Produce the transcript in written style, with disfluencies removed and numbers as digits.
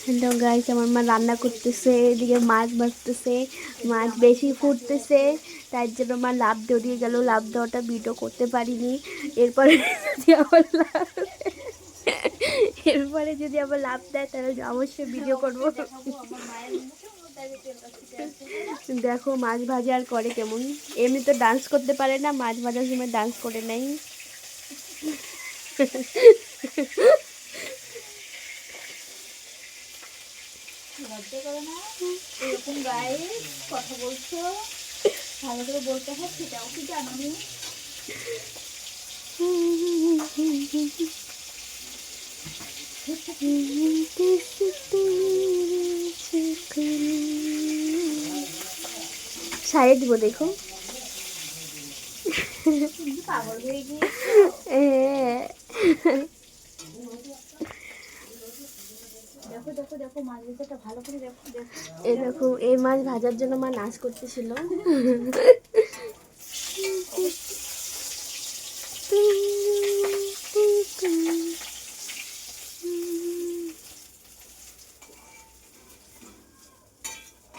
Hello guys, আমার মা রান্না করতেছে, এদিকে মাছ ভাজতেছে। মাছ বেশি ফুটতেছে, তার জন্য মা লাফ দিয়ে গেল। লাফ দেওয়াটা ভিডিও করতে পারিনি। এরপরে যদি আবার এরপরে যদি আবার লাফ দেয় তাহলে অবশ্যই ভিডিও করবো। দেখো মাছ ভাজা আর করে কেমন। এমনি তো ডান্স করতে পারে না, মাছ ভাজার সময় ডান্স করে নাই। লজ্জা করে না? এরকম গায়ে কথা বলছো, ভালো করে বলতে হয়, সেটাও কি জানো নি? সাইড দিব দেখো। তুমি পাগল হয়ে গিয়েছো। দেখো দেখো দেখো, মাছ ভাজাটা ভালো করে দেখো দেখো। এই দেখো, এই মাছ ভাজার জন্য মা নাচ করতেছিল।